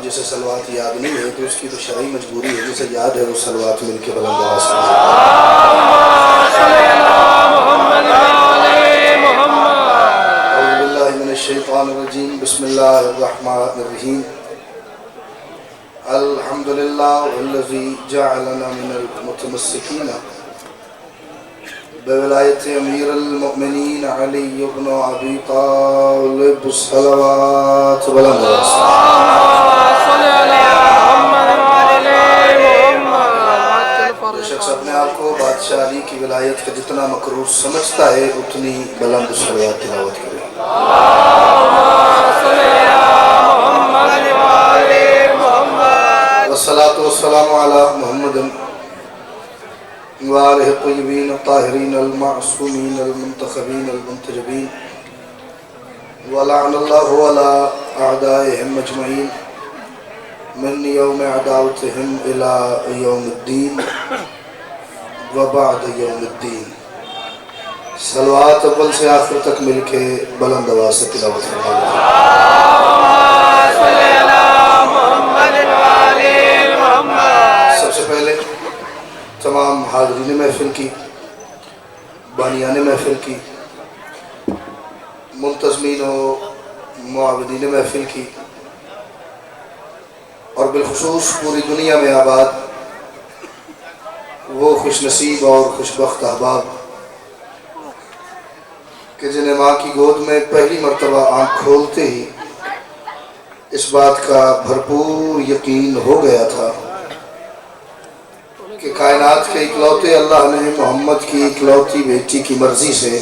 جسے صلوات یاد نہیں ہے تو اس کی تو شرعی مجبوری ہے، جسے یاد ہے وہ صلوات مل کے بلند آواز سے اعوذ باللہ من الشیطان الرجیم، بسم اللہ الرحمن الرحیم۔ الحمدللہ الذی جعلنا من المتمسکین بولایت امیر المؤمنین علی بن ابی طالب صلوات بلند آواز سے۔ جو شخص اپنے آپ کو بادشاہ علی کی ولایت کا جتنا مقرور سمجھتا ہے اتنی بلند صلوات تلاوت کرے۔ والصلاة والسلام علی محمد وآلہ الطیبین الطاہرین المعصومین المنتخبین المنتجبین، ولعن اللہ علی اعدائهم اجمعین من یوم عداوتهم الى یوم الدین وبعد یوم الدین۔ صلوات اول سے آخر تک مل کے بلند آواز سے تلاوت فرمائیے۔ سب سے پہلے تمام حاضرین محفل کی، بانیان محفل کی، منتظمین و معاودین محفل کی، اور بالخصوص پوری دنیا میں آباد وہ خوش نصیب اور خوشبخت احباب کہ جنہیں ماں کی گود میں پہلی مرتبہ آنکھ کھولتے ہی اس بات کا بھرپور یقین ہو گیا تھا کہ کائنات کے اکلوتے اللہ نے محمد کی اکلوتی بیٹی کی مرضی سے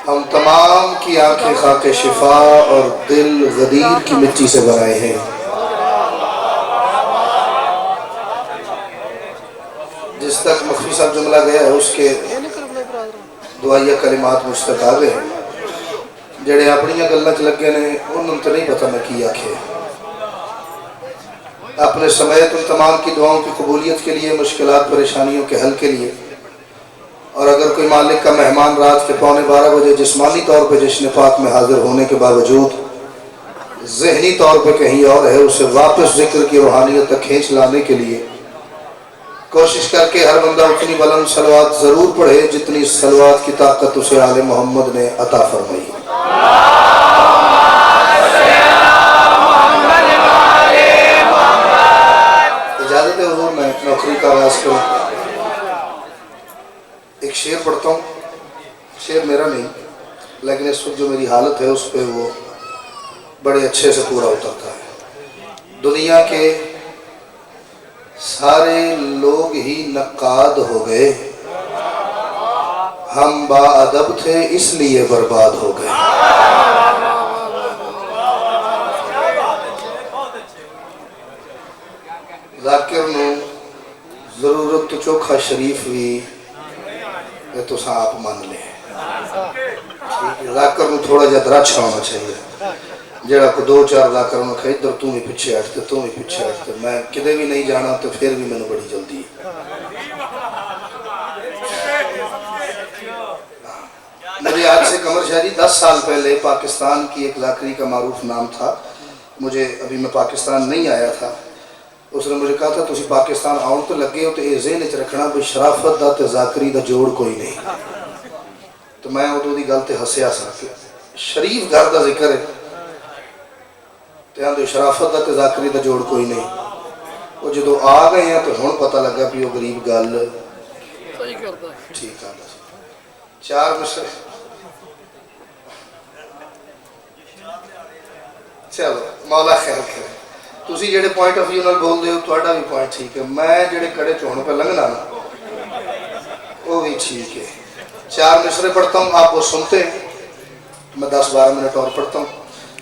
ہم تمام کی آنکھیں خاک شفا اور دل غدیر کی مٹی سے بنائے ہیں۔ جس تک مخفی صاحب جملہ گیا ہے اس کے دعائیہ کلمات مجھ تک آ گئے ہیں، جڑے اپنی گلیں چ لگے نے انہوں تو نہیں پتہ میں کی آکھے۔ اپنے سمیت ان تمام کی دعاؤں کی قبولیت کے لیے، مشکلات پریشانیوں کے حل کے لیے، اور اگر کوئی مالک کا مہمان رات کے 11:15 بجے جسمانی طور پہ جشن پاک میں حاضر ہونے کے باوجود ذہنی طور پہ کہیں اور ہے، اسے واپس ذکر کی روحانیت تک کھینچ لانے کے لیے کوشش کر کے ہر بندہ اتنی بلند صلوات ضرور پڑھے جتنی صلوات کی طاقت اسے آل محمد نے عطا فرمائی۔ اجازت ہے حضور میں نوکری کا آغاز کروں۔ ایک شعر پڑھتا ہوں، شعر میرا نہیں لیکن اس وقت جو میری حالت ہے اس پہ وہ بڑے اچھے سے پورا اترتا ہے۔ دنیا کے سارے لوگ ہی نقاد ہو گئے، ہم با ادب تھے اس لیے برباد ہو گئے۔ ذاکر نو ضرورت تو چوکھا شریف بھی یہ تو آپ مان لیں، ذاکر نو تھوڑا جا دراچھا ہونا چاہیے، جڑا کو 2-4 ذاکر نو کھائی در تو بھی پیچھے ہٹتے، تو بھی پیچھے ہٹتے، میں کدے بھی نہیں جانا تو پھر بھی میں نے بڑی جلدی ہے۔ مجھے آج سے قمر شہری 10 سال پہلے پاکستان کی ایک ذاکری کا معروف نام تھا، مجھے ابھی میں پاکستان نہیں آیا تھا، اس نے مجھے کہا تھا تسی پاکستان آؤں تو لگے ہو تو یہ ذہن چ رکھنا بھی شرافت دا تے ذاکری دا جوڑ کوئی نہیں۔ تو میں ادو دی گل تے ہسیا سا کہ شریف گھر دا ذکر ہے تے آندے شرافت دا تے ذاکری دا جوڑ کوئی نہیں۔ وہ جدو آ گئے ہیں تو ہن پتہ لگا بھی وہ غریب گل ٹھیک آتا سی۔ 4 مصرے چلو مولا خیر کرے۔ تسی جڑے پوائنٹ آف ویو نال بول دے ہو تہاڈا بھی پوائنٹ ٹھیک ہے، میں جڑے کڑے چون پہ لنگنا نا وہ بھی ٹھیک ہے۔ 4 مصرے پڑھتا ہوں، آپ وہ سنتے ہیں، میں 10-12 منٹ اور پڑھتا ہوں،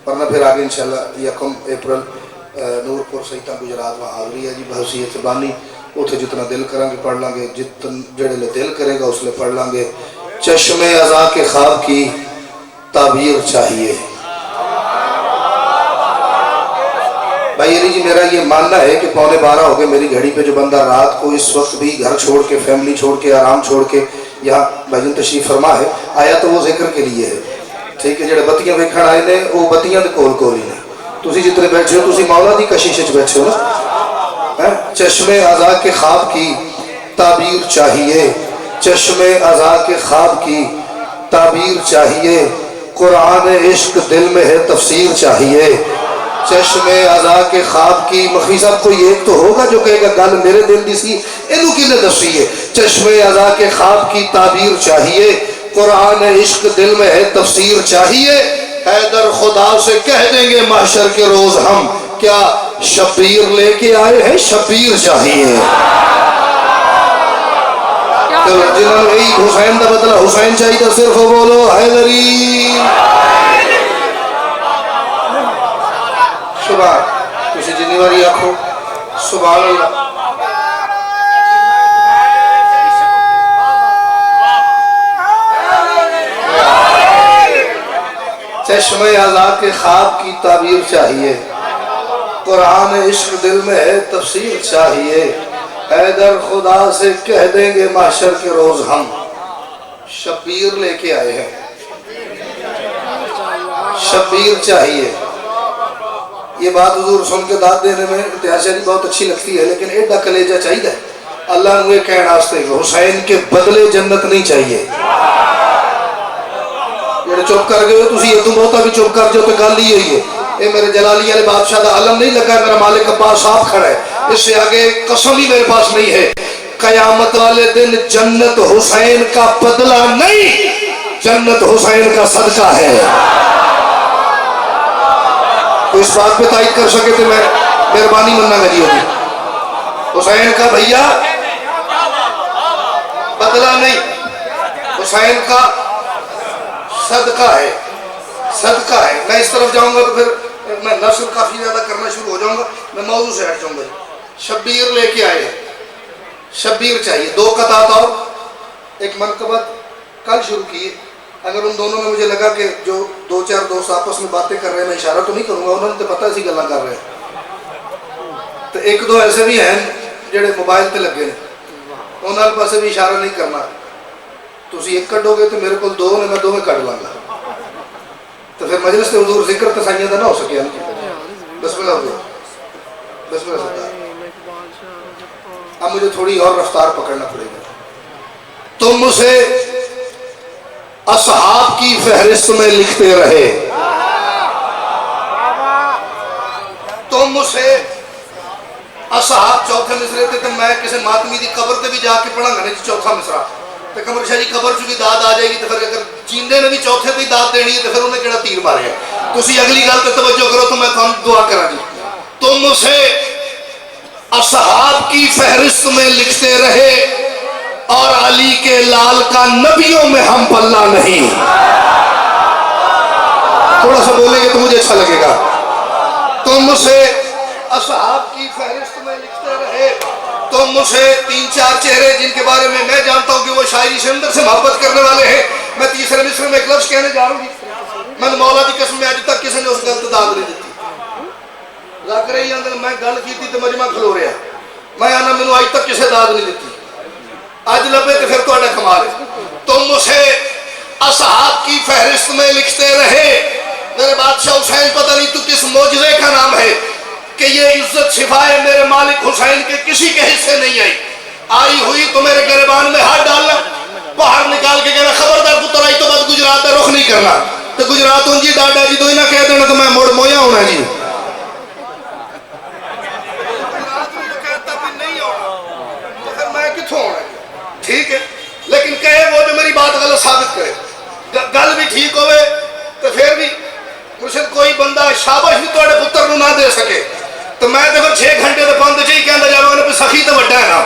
ورنہ پھر آگے انشاءاللہ 1 اپریل نورپور سیتاں گجرات وہاں حاضری ہے جی بحثیت بانی، اتھے جتنا دل کریں گے پڑھ لیں گے، جڑے لے دل کرے گا اس لے پڑھ لیں گے۔ چشم ازاں کے خواب کی تعبیر چاہیے۔ بھائی علی جی میرا یہ ماننا ہے کہ 11:15 ہو گئے میری گھڑی پہ، جو بندہ رات کو اس وقت بھی گھر چھوڑ کے، فیملی چھوڑ کے، آرام چھوڑ کے یہاں بھجن تشریف فرما ہے آیا تو وہ ذکر کے لیے ہے، ٹھیک ہے؟ جڑے بتیاں ویکھن آئے نے وہ بتیاں دے کول کول ہی نے، تسی جتنے بیٹھے ہو تسی مولا دی کشش وچ بیٹھے ہو نا. چشم ازا کے خواب کی تعبیر چاہیے, چشم ازا کے خواب کی تعبیر چاہیے, قرآن عشق دل میں ہے تفسیر چاہیے. چشم ازا کے خواب کی, مخفی صاحب کوئی ایک تو ہوگا جو کہے گا گل میرے دل دی سی اینو کنے دسی ہے. چشم ازا کے خواب کی تعبیر چاہیے, قرآن عشق دل میں ہے تفسیر چاہیے. حیدر خدا سے کہہ دیں گے محشر کے روز ہم, کیا شبیر لے کے آئے ہیں, شبیر چاہیے. جنہوں نے عید حسین دا بدلہ حسین چاہیے تو صرف بولو حیدری. سبحان, تسی جنی واری آکھو سبحان اللہ. چشم ازا کے خواب کی تعبیر چاہیے, قرآن عشق دل میں ہے تفسیر چاہیے. حیدر خدا سے کہہ دیں گے محشر کے روز ہم, شبیر لے کے آئے ہیں, شبیر چاہیے. یہ بات حضور سن کے داد دینے میں انتہاشی بہت اچھی لگتی ہے, لیکن ایڈا کلیجہ چاہیے اللہ نے کہنا آستے کہ حسین کے بدلے جنت نہیں چاہیے. یہ چپ کر گئے ہو تسی, یہ تو بہتا بھی چپ کر جو تو گل ہی ہوئی ہے. اے میرے جلالی علیہ بادشاہ دا علم نہیں لگا, میرا مالک عباس صاحب کھڑا ہے, اس سے آگے قسم ہی میرے پاس نہیں ہے. قیامت والے دن جنت حسین کا بدلہ نہیں, جنت حسین کا صدقہ ہے. تو اس بات پہ تائید کر سکے تو میں مہربانی مننا گجی ہوگی. حسین کا بھیا بدلہ نہیں, حسین کا صدقہ ہے, صدقہ ہے. میں اس طرف جاؤں گا تو پھر میں نصر کافی زیادہ کرنا شروع ہو جاؤں گا, میں موضوع سے ہٹ جاؤں گا. شبیر لے کے آئے, شبیر چاہیے. دو قطعات اور ایک منقبت کل شروع کی. اگر ان دونوں میں مجھے لگا کہ جو دو چار دوست آپس میں باتیں کر رہے ہیں, میں اشارہ تو نہیں کروں گا, انہوں نے تو پتہ اسی گلاں کر رہے ہیں. تو ایک دو ایسے بھی ہیں جڑے موبائل تے لگے ہیں, انہوں پاسے بھی اشارہ نہیں کرنا. تسی ایک کڈو گے تو میرے کو دو نے, میں دو میں کڈ لوں گا. تو پھر مجلس سے حضور ذکر تسائیاں دا نہ ہو سکیا. بسم اللہ ہو, بسم اللہ سرکار. اب مجھے تھوڑی اور رفتار پکڑنا پڑے گا. تم اسے اصحاب کی فہرست میں لکھتے رہے, تم اسے اصحاب چوتھے مصرے تھے. تو میں کسی ماتمی دی قبر تے بھی جا کے پڑھا گا نہیں چوتھا مصرا, تو قمر شاہ جی قبر چ بھی داد آ جائے گی. تو پھر اگر جیندے نے بھی چوتھے پہ داد دینی ہے تو پھر انہیں کہڑا تیر مارے ہے. تسی اگلی گل تے توجہ کرو تو میں تھانوں دعا کرا جی. تم اسے اصحاب کی فہرست میں لکھتے رہے اور علی کے لال کا نبیوں میں ہم پلہ نہیں. تھوڑا سا بولیں گے تو مجھے اچھا لگے گا. تم اسے اصحاب کی فہرست میں لکھتے رہے, تم اسے تین چار چہرے جن کے بارے میں جانتا ہوں کہ وہ شاعری سے اندر سے محبت کرنے والے ہیں. میں تیسرے مصرے میں ایک لفظ کہنے جا رہا ہوں گی, میں مولا دی قسم میں آج تک کسی نے اس غلط داد نہیں دیتی. لگ رہی اندر میں گل کی تھی تو مجمع کھلو رہا, میں آنا مینوں آج تک کسی داد نہیں دیتی. آج لبے تو پھر تہاڈا کمال ہے. تم اسے اصحاب کی فہرست میں لکھتے رہے. میرے بادشاہ حسین پتہ نہیں تو کس معجزے کا نام ہے کہ یہ عزت شفائے میرے مالک حسین کے کسی کے حصے نہیں آئی. آئی ہوئی تو میرے گریبان میں ہاتھ ڈالنا, باہر نکال کے کہنا خبردار پتر آئی تو بعد گجرات کا رخ نہیں کرنا. تو گجرات ہوں جی ڈاڈا جی تو ہی نہ کہہ دینا تو میں مڑ مویا ہونا جی. ٹھیک ہے, لیکن کہے وہ جو میری بات غلط ثابت کرے, گل بھی ٹھیک ہوئے تو پھر بھی مرشد کوئی بندہ شابش بھی توڑے پتر نو نہ دے سکے تو میں تو پھر 6 گھنٹے تو پاندے چاہیے کہندہ جاؤں گا سخی تو بڑا ہے نا,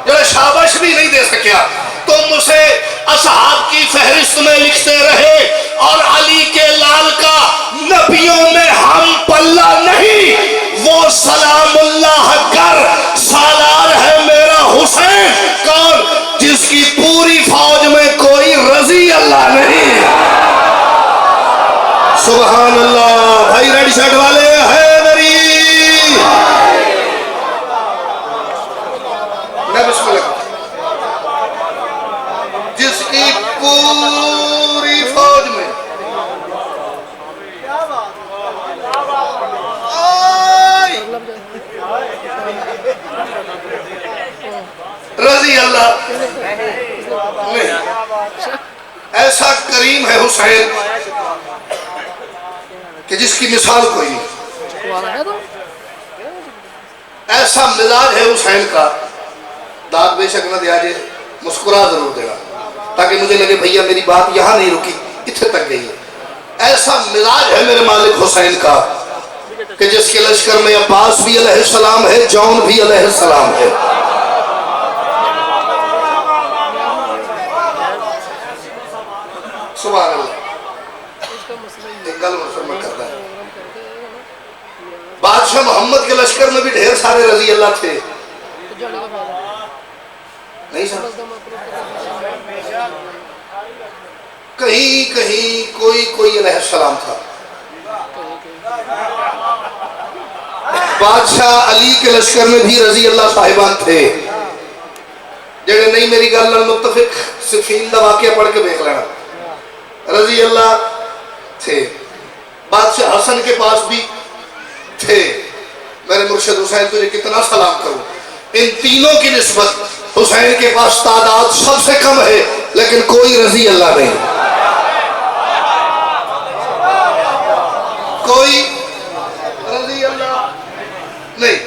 جو شابش بھی نہیں دے سکیا. تم اسے اصحاب کی فہرست میں لکھتے رہے اور علی کے لال کا نبیوں میں ہم پلہ نہیں. وہ سلام اللہ کر سالار ہے میرا حسین, کون جس کی پوری فوج میں کوئی رضی اللہ نہیں. سبحان اللہ. بھائی ریڈ شرٹ والے حیدری, میں بسم اللہ. جس کی پوری فوج میں کریم ہے حسین کہ جس کی مثال کوئی نہیں، ایسا مزاج ہے حسین کا، داد بے شک نہ دیا جائے، مسکرا ضرور دینا تاکہ مجھے لگے بھیا میری بات یہاں نہیں رکی، اتنے تک گئی ہے۔ ایسا مزاج ہے میرے مالک حسین کا کہ جس کے لشکر میں عباس بھی علیہ السلام ہے، جون بھی علیہ السلام ہے۔ سبحان اللہ۔ ایک گل مسلمان کرتا ہے، بادشاہ محمد کے لشکر میں بھی ڈھیر سارے رضی اللہ تھے، نہیں سر؟ کہیں کہیں کوئی علیہ السلام تھا۔ بادشاہ علی کے لشکر میں بھی رضی اللہ صاحبان تھے، جڑے نہیں میری گل متفق صفین دا واقعہ پڑھ کے دیکھ لینا، رضی اللہ تھے۔ بادشاہ حسن کے پاس بھی تھے، میرے مرشد حسین تجھے کتنا سلام کروں، ان تینوں کی نسبت حسین کے پاس تعداد سب سے کم ہے، لیکن کوئی رضی اللہ نہیں، کوئی رضی اللہ نہیں۔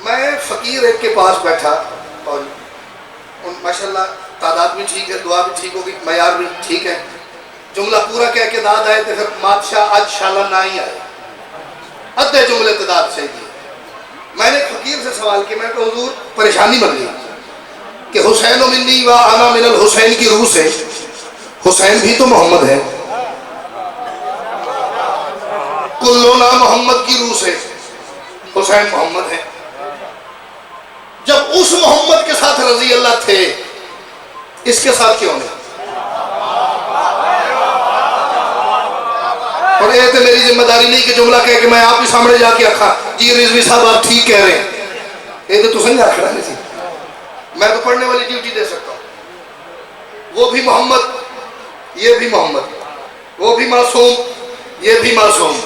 میں فقیر ایک کے پاس بیٹھا اور ماشاءاللہ تعداد بھی ٹھیک ہے، دعا بھی ٹھیک ہوگی، معیار بھی ٹھیک ہے، جملہ پورا کہہ کے داد آئے تو پھر بادشاہ آج شالہ نہ ہی آئے، ادھے جملے تعداد سے دی۔ میں نے فقیر سے سوال کیا، میں کہ حضور پریشانی بن گئی کہ حسین و منی و انا من الحسین کی روح سے حسین بھی تو محمد ہے، کلونا محمد کی روح سے حسین محمد ہے، جب اس محمد کے ساتھ رضی اللہ تھے اس کے ساتھ کیوں نہیں؟ اور یہ تو میری ذمہ داری نہیں کہ جملہ کہہ کہ میں آپ ہی سامنے جا کے رکھا جی رضوی صاحب آپ ٹھیک کہہ رہے ہیں، یہ تو تسیں نہیں رکھنا نہیں، میں تو پڑھنے والی ڈیوٹی دے سکتا ہوں۔ وہ بھی محمد، یہ بھی محمد، وہ بھی معصوم، یہ بھی معصوم،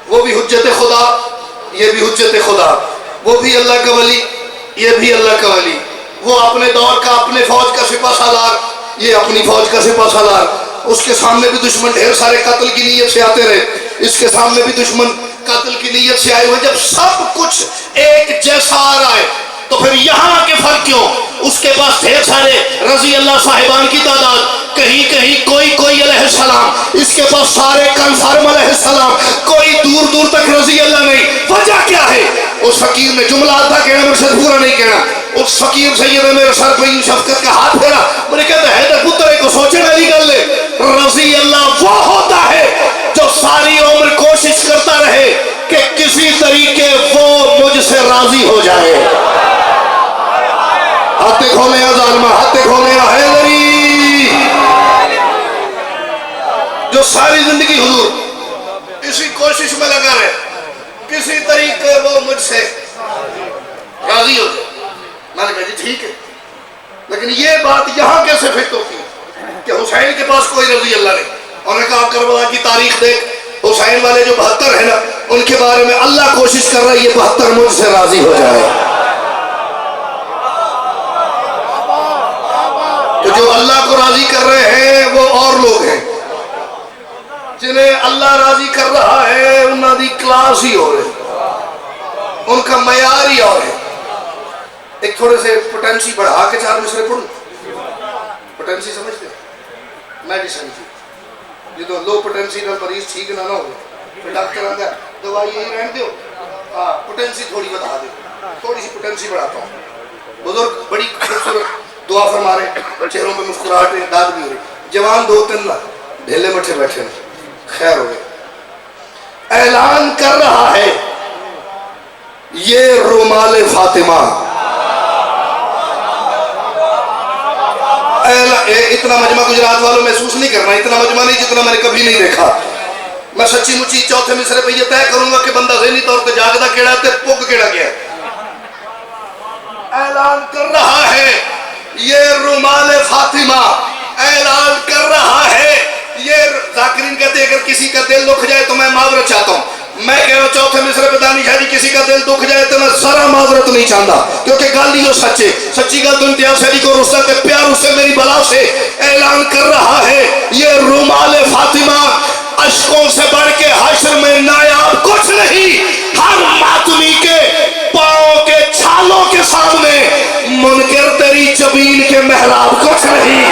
وہ بھی حجت خدا، یہ بھی حجت خدا، وہ بھی اللہ کا ولی، یہ بھی اللہ کا ولی، وہ اپنے دور کا اپنے فوج کا سپہ سالار، یہ اپنی فوج کا سپہ سالار، اس کے سامنے بھی دشمن ڈھیر سارے قتل کی نیت سے آتے رہے، اس کے سامنے بھی دشمن قتل کی نیت سے آئے ہوئے، جب سب کچھ ایک جیسا آ رہا ہے تو پھر یہاں کے فرق کیوں؟ اس کے پاس ڈھیر سارے رضی اللہ صاحبان کی تعداد، کہیں کہیں کوئی علیہ السلام، اس کے پاس سارے کنفرم علیہ السلام، کوئی دور دور تک رضی اللہ نہیں۔ وجہ کیا ہے؟ اس فقیر نے جملہ آدھا کہنا مرشد پورا نہیں کہنا، اس فقیر سید نے میرے سر پہ شفقت کا ہاتھ پھیرا، میں نے کہتا ہے در پتر کو سوچنے والی گل ہے، رضی اللہ وہ ہوتا ہے جو ساری عمر کوشش کرتا رہے کہ کسی طریقے وہ مجھ سے راضی ہو جائے۔ ہاتھیں کھولے ہیں ظالمہ، ہاتھیں کھولے ہیں حیدری، جو ساری زندگی حضور اسی کوشش میں لگا رہے کسی طریقے وہ مجھ سے راضی ہو جائے۔ میں نے کہا جی ٹھیک ہے، لیکن یہ بات یہاں کیسے فٹ ہوتی ہے کہ حسین کے پاس کوئی رضی اللہ نہیں؟ انہوں نے کہا کربلا کی تاریخ دیکھ، حسین والے جو 72 ہیں نا ان کے بارے میں اللہ کوشش کر رہا ہے یہ 72 مجھ سے راضی ہو جائے۔ تو جو اللہ کو راضی کر رہے ہیں وہ اور لوگ ہیں، جنہیں اللہ راضی کر رہا ہے انہوں دی کلاس ہی ہو رہے، ان کا معیار ہی اور ہے۔ ایک تھوڑے سے پوٹینسی بڑھا کے 4 مصرے پڑھوں، پوٹینسی سمجھتے ہیں میڈیسن کی، یہ تو لو پوٹینسی کا مریض ٹھیک نہ ہو پھر ڈاکٹر آتا ہے دوائی یہی رہن دیو، پوٹینسی تھوڑی بتا دے، تھوڑی سی پوٹینسی بڑھاتا ہوں۔ بزرگ بڑی خوبصورت دعا فرما رہے، چہروں پہ مسکراہٹ ہے، داد بھی ہو رہی، جوان 2-3 ڈھیلے مٹھے بیٹھے ہیں، خیر ہو گئے۔ اعلان کر رہا ہے یہ رومال فاطمہ، اتنا مجمع گجرات والوں محسوس نہیں کرنا، اتنا مجمع نہیں جتنا میں نے کبھی نہیں دیکھا۔ میں سچی مچی چوتھے مصرے پہ یہ طے کروں گا کہ بندہ ذہنی طور پہ جاگدا کیڑا ہے تے پگ کیڑا گیا ہے۔ اعلان کر رہا ہے یہ رومال فاطمہ، اعلان کر رہا ہے یہ، ذاکرین کہتے ہیں اگر کسی کا دل دکھ جائے تو میں معذرت چاہتا ہوں، میں کہہ رہا ہوں چوتھے مصرے پہ دانی شاید کسی کا دل دکھ جائے تو میں ذرا معذرت نہیں چاہتا، کیونکہ گل ہی سچ ہے، سچی گل تو امتیاز شریف کو رخصت پیار اسے میری بلا سے اعلان کر رہا ہے، یہ رومال فاطمہ اشکوں سے بڑھ کے حشر میں نایاب کچھ نہیں، ہر ماتمی کے پاؤں کے چھالوں کے سامنے منکر تیری جبین کے محراب کچھ نہیں۔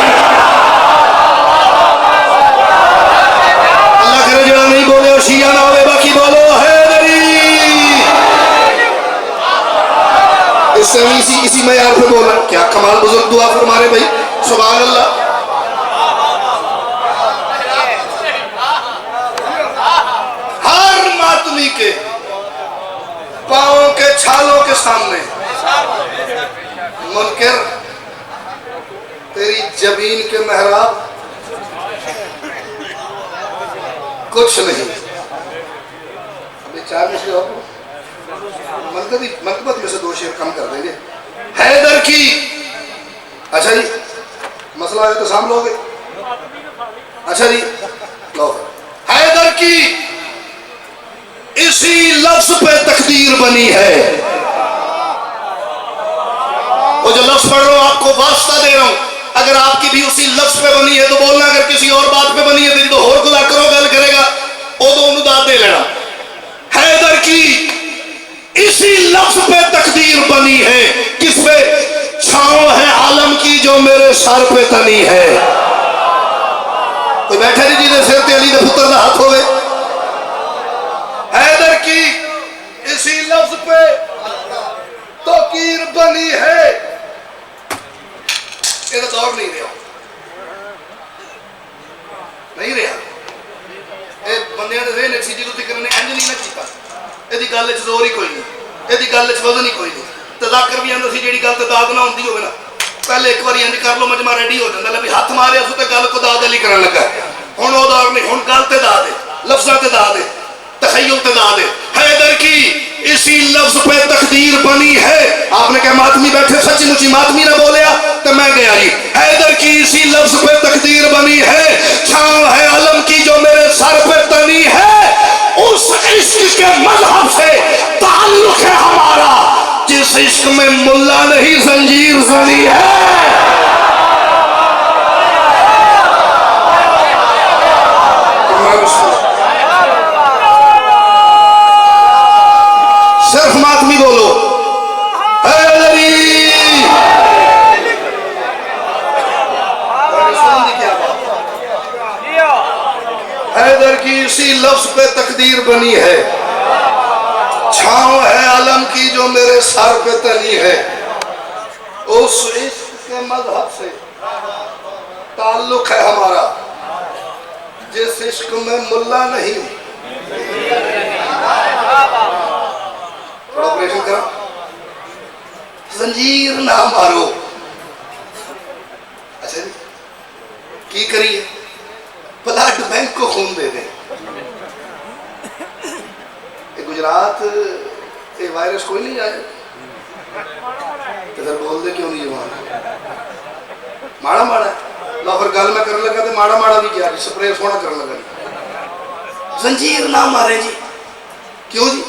اللہ کرے جڑا نہیں بولے اور شیعہ نہ ہوئے، باقی بولو حیدری۔ اس سے اسی معیار پہ بولا، کیا کمال بزرگ دعا فرما رہے بھائی، سبحان اللہ۔ ہر ماتمی کے پاؤں کے چھالوں کے سامنے منکر تیری جبین کے محراب کچھ نہیں۔ ابھی 4 مشکل اور منقبت میں سے 2 شعر کم کر دیں گے۔ حیدر کی، اچھا جی مسئلہ ہے تو سام لوگے، اچھا جی لو، حیدر کی اسی لفظ پہ تقدیر بنی ہے۔ وہ جو لفظ پڑھ رہا ہوں آپ کو واسطہ دے رہا ہوں، اگر آپ کی بھی اسی لفظ پہ بنی ہے تو بولنا، اگر کسی اور بات پہ بنی ہے تو ہور گلا کرو گل کرے گا وہ تو انہوں داد دے لینا۔ حیدر کی اسی لفظ پہ تقدیر بنی ہے، کس پہ؟ چھاؤں ہے عالم کی جو میرے سر پہ تنی ہے۔ کوئی بیٹھے نہیں جی دے سر تے علی دے پتر دا ہاتھ ہوئے۔ حیدر کی اسی لفظ پہ تقدیر بنی ہے، یہ دور نہیں رہا، نہیں رہا۔ اے بندے نے ذہن ایک سی جی تو تکر نے انج نہیں نہ کیتا، اے دی گل وچ زور ہی کوئی نہیں، اے دی گل وچ وزن ہی کوئی نہیں۔ تذاکر بھی آندا سی جیڑی گل تے داد نہ ہوندی ہوے نا، پہلے ایک بار انج کر لو مجمع ریڈی ہو جاندا، لے ہاتھ ماریا سو تے گل کو داد علی کرن لگا۔ ہن او دور نہیں، ہن گل تے داد ہے، لفظاں تے داد ہے، تخیل تے داد ہے۔ حیدر کی اسی لفظ پہ تقدیر بنی ہے۔ آپ نے کہا ماتمی بیٹھے، سچی مچی ماتمی نہ بولیا تو میں گیا جی۔ حیدر کی اسی لفظ پہ تقدیر بنی ہے، چھاؤں ہے علم کی جو میرے سر پہ تنی ہے، اس عشق کے مذہب سے تعلق ہے ہمارا جس عشق میں ملا نہیں زنجیر زنی ہے۔ صرف ماتمی بولو حیدری۔ حیدر کی اسی لفظ پہ تقدیر بنی ہے، چھاؤں ہے علم کی جو میرے سر پہ تنی ہے، اس عشق کے مذہب سے تعلق ہے ہمارا جس عشق میں ملا نہیں۔ آپریشن کرو، زنجیر نہ مارو۔ اچھا جی کی کریے؟ بلڈ بینک کو خون دے دیں۔ گجرات یہ وائرس کوئی نہیں آئے تو پھر بول دے کیوں نہیں جوان ماڑا ماڑا لو، پھر گل میں کرنے لگا تو ماڑا ماڑا بھی کیا جی، سپرے سونا کرنے لگا۔ زنجیر نہ مارے جی، کیوں جی؟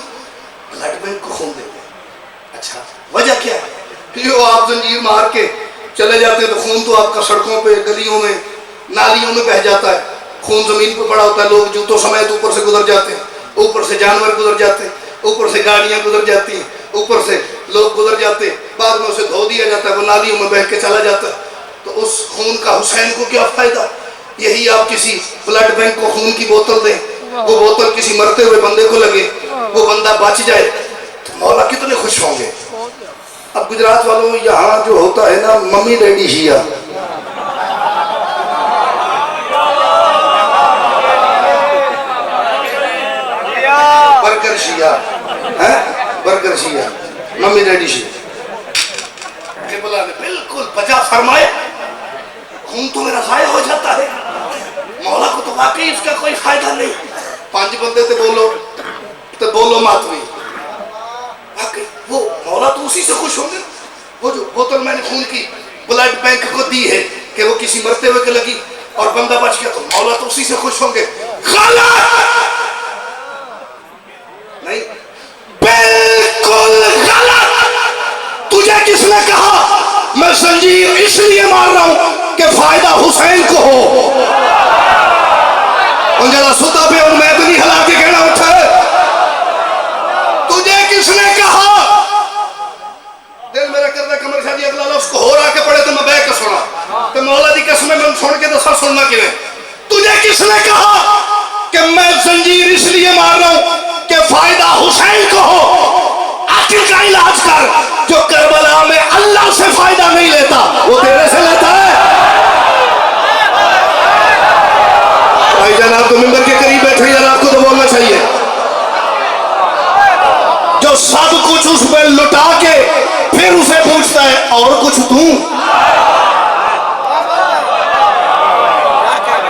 بلڈ بینک کو خون دے دیں۔ اچھا وجہ کیا ہے؟ یہ آپ زنجیر مار کے چلے جاتے ہیں تو خون تو آپ کا سڑکوں پہ، گلیوں میں، نالیوں میں بہ جاتا ہے، خون زمین پہ پڑا ہوتا ہے، لوگ جوتوں سمیت اوپر سے گزر جاتے ہیں، اوپر سے جانور گزر جاتے ہیں، اوپر سے گاڑیاں گزر جاتی ہیں، اوپر سے لوگ گزر جاتے ہیں، بعد میں اسے دھو دیا جاتا ہے، وہ نالیوں میں بہ کے چلا جاتا ہے۔ تو اس خون کا حسین کو کیا فائدہ؟ یہی آپ کسی بلڈ بینک کو خون کی بوتل دیں، وہ بوتل کسی مرتے ہوئے بندے کو لگے، وہ بندہ بچ جائے تو مولا کتنے خوش ہوں گے۔ اب گجرات والوں یہاں جو ہوتا ہے نا ممی ڈیڈی شیعہ، برگر شیعہ، برگر شیعہ، ممی ڈیڈی شیعہ، کہ بلا نے بالکل بجا فرمائے، خون تو میرا ضائع ہو جاتا ہے، مولا کو تو واقعی اس کا کوئی فائدہ نہیں۔ 5 بندے تے بولو ماتمی، واقعی وہ مولا تو اسی سے خوش ہوں گے۔ وہ جو بوتل میں نے خون کی بلڈ بینک کو دی ہے کہ وہ کسی مرتے ہوئے کے لگی اور بندہ بچ گیا تو مولا تو اسی سے خوش ہوں گے۔ غلط! زنجیر اس لیے مار رہا ہوں کہ فائدہ حسین کو ہو. ان جڑا ستا پہ ان میں تو نہیں ہلا کے کہنا اٹھا ہے. تجھے کس نے کہا؟ دل میرا کردہ کمر شاہ جی اگلا لفظ کو ہو رہا کے پڑے تو میں بے کے سنا تو مولا دی قسمیں میں چھوڑ کے دسا سننا کیوں. تجھے کس نے کہا کہ میں زنجیر اس لیے مار رہا ہوں کہ فائدہ حسین کو ہو؟ عقل کا علاج کر. جو کربلا میں اللہ سے فائدہ نہیں لیتا وہ تیرے سے لیتا ہے. بھائی جان آپ تو ممبر کے قریب بیٹھے ہیں، آپ کو تو بولنا چاہیے. جو سب کچھ اس پہ لٹا کے پھر اسے پوچھتا ہے اور کچھ دوں.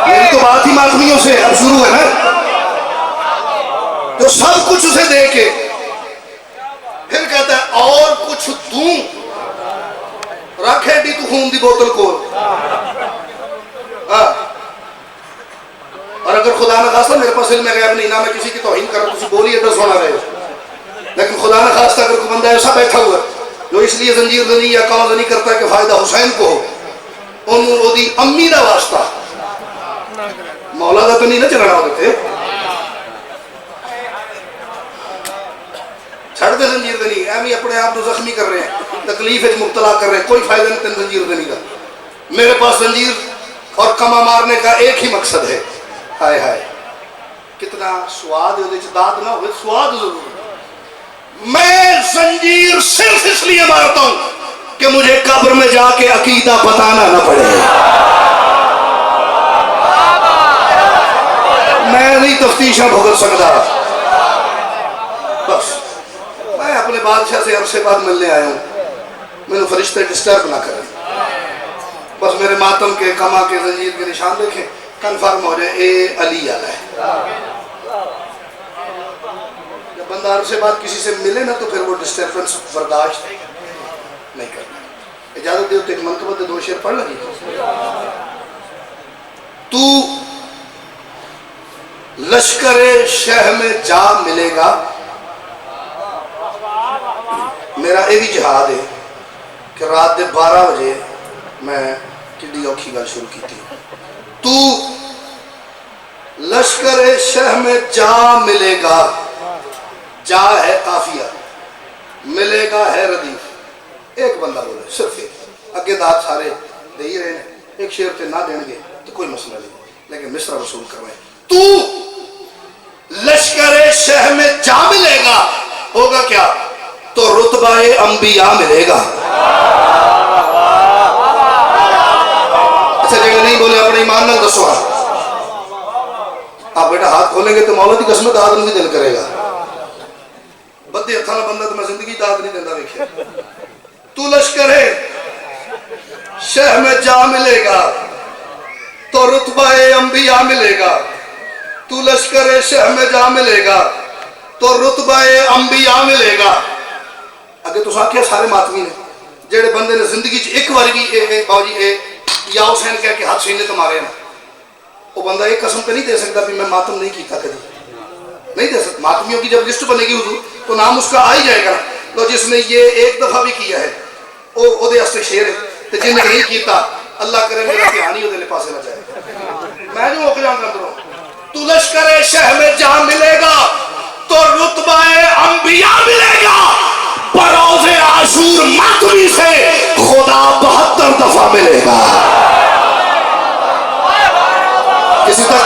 میری تو بات ہی ماتمیوں سے اب شروع ہے نا. جو سب کچھ اسے دے کے پھر کہتا ہے اور کچھ دوں. رکھ ایڈی تو خون دی بوتل کو. اور اگر خدا نہ خواستہ میرے پاس علم غیب نہیں، نہ میں کسی کی توہین کر رہا ہوں، کسی بولی ایڈرس ہونا رہے، لیکن خدا نہ خواستہ اگر کوئی بندہ ایسا بیٹھا ہوا جو اس لیے زنجیر زنی یا کاں زنی کرتا ہے کہ فائدہ حسین کو ہو، انہوں وہ دی امی دا واسطہ مولا دا تو نہیں نہ چلانا ہوتے. چھڑ دے زنجیر زنی، ایمی اپنے آپ کو زخمی کر رہے ہیں، تکلیف مبتلا کر رہے ہیں، کوئی فائدہ نہیں تین زنجیر زنی کا. میرے پاس زنجیر اور کما مارنے کا ایک ہی مقصد ہے. ہائے ہائے کتنا سواد ہے، داد نہ ہوئے سواد ضرور. میں زنجیر صرف اس لیے مارتا ہوں کہ مجھے قبر میں جا کے عقیدہ بتانا نہ پڑے. میں نہیں تفتیشاں بھگت سکتا. بس میں اپنے بادشاہ سے عرصے بعد ملنے آیا ہوں، میرے فرشتے ڈسٹرب نہ کریں. بس میرے ماتم کے کما کے زنجیر کے نشان دیکھیں، کنفرم ہو جائے اے علی آلہ ہے. جب بندہ عرصے بعد کسی سے ملے نا تو پھر وہ ڈسٹربنس برداشت نہیں کرنا. اجازت دے تو ایک منقبت دے 2 شعر پڑھ لگی. تو لشکر شہ میں جا ملے گا. میرا یہ بھی جہاد ہے کہ رات دے 12 بجے میں کڈی اوکھی گل شروع کی تھی. تو لشکر شہ میں جا ملے گا. جا ہے قافیہ، ملے گا ہے ردیف. ایک بندہ بولے صرف ایک، اگے داد سارے دے ہی رہے ہیں، ایک شعر تے نہ دیں گے تو کوئی مسئلہ نہیں، لیکن مصرع وصول کر رہے ہیں. تو لشکر شہ میں جا ملے گا، ہوگا کیا؟ تو رتبہ انبیاء ملے گا. اچھا جگہ نہیں بولے اپنے ایمان نہ دسو. آپ بیٹا ہاتھ کھولیں گے تو مولا دی قسمت آدم بھی دل کرے گا. بدے ہتھاں نال بندہ تو میں زندگی داد نہیں دیندہ ویکھیا. تو لشکر شہ میں جا ملے گا تو رتبہ انبیاء ملے گا. تو لشکر شہ میں جا ملے گا تو رتبہ انبیاء ملے گا. اگر تو ساکھیا سارے ماتمی نے جڑے بندے نے زندگی چ ایک بار بھی باجی یا حسین کہہ کے ہاتھ سینے تو مارے نا، وہ بندہ ایک قسم پہ نہیں دے سکتا بھی میں ماتم نہیں کیتا کبھی. نہیں دے سکتا. ماتمیوں کی جب لسٹ بنے گی حضور تو نام اس کا آ ہی جائے گا. تو جس نے یہ ایک دفعہ بھی کیا ہے وہ دے استے شیر ہے، تو جن نے نہیں کیتا اللہ کرے میرا دھیان ہی وہ دے پاسے نہ جائے. میں جو اوکھ جان کر رہا ہوں. تو لشکر شہ میں جا ملے گا تو رتبہ انبیاء ملے گا. بروز عاشور ماتمی سے خدا 72 دفعہ ملے گا. کسی تک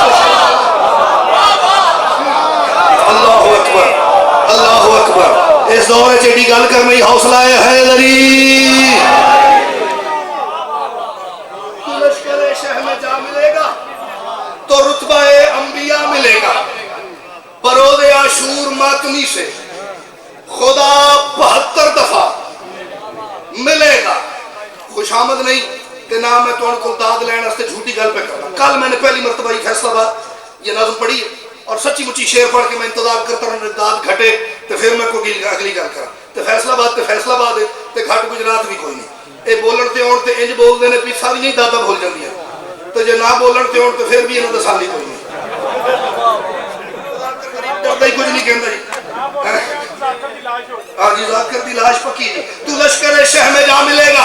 اللہ اکبر اللہ اکبر. اس دور چیڑی گل کرنے حوصلہ ہے حیدری. لشکر شہ میں جا ملے گا تو رتبہ انبیاء ملے گا. بروز عاشور ماتمی سے خدا 72 دفعہ ملے گا. خوش آمد نہیں کہ نہ میں تو ان کو داد لینا اس سے جھوٹی گل پہ کرنا. کل میں نے پہلی مرتبہ یہ فیصلہ بات یہ نظم پڑھی ہے اور سچی مچی شعر پڑھ کے میں انتظار کرتا ہوں داد گھٹے تو پھر میں کوئی اگلی گل کرا. تو فیصلہ باد ہے تو گھٹ گجرات بھی کوئی نہیں. یہ بولن تے آن تے انج بول دے نے بھی ساری دادا بھول جاندی ہیں. تو جے نہ بولن تے آن تو پھر بھی انہوں دسالی کوئی نہیں. ڈردا ہی کچھ نہیں کہندا جی. ہاں جی ذاکر دی لاش پکی جی. تو لشکر شہ میں جا ملے گا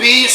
20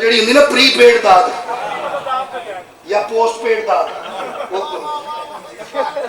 ਜਿਹੜੀ ਹੁੰਦੀ ਨਾ ਪ੍ਰੀਪੇਡ ਦਾਦ ਜਾਂ ਪੋਸਟਪੇਡ ਦਾਦ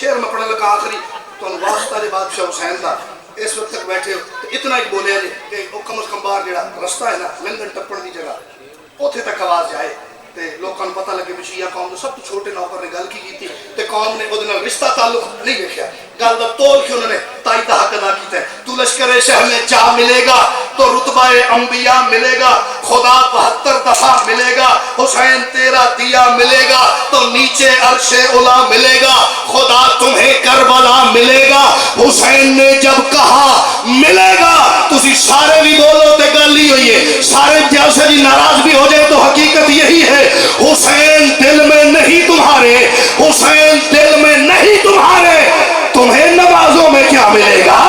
شعر میں پڑھنے لگا آخری تو واسطہ دے بادشاہ حسین دا اس وقت تک بیٹھے ہو تو اتنا ایک بولے ہیں کہ کم از کم باہر جڑا رستہ ہے نا لنگن ٹپڑ دی جگہ اوتھے تک آواز جائے تے لوکاں نوں پتہ لگے بھی شیعہ قوم دے سب تو چھوٹے نوکر نے گل کی کیتی تے قوم نے اودے نال رشتہ تعلق نہیں دیکھیا گل دا تول کے انہوں نے تائید دا حق ادا کیتا ہے تو لشکر شہ میں جا ملے گا تو رتبہ انبیاء ملے گا خدا 72 دفعہ ملے گا حسین تیرا دیا ملے گا تو نیچے عرش اولا ملے گا خدا تمہیں کربلا ملے گا حسین نے جب کہا ملے گا تسی سارے بھی بولو تے گل ہی ہوئی ہے سارے جیسے جی ناراض بھی ہو جائے تو حقیقت یہی ہے حسین دل میں نہیں تمہارے حسین دل میں نہیں تمہارے تمہیں نمازوں میں کیا ملے گا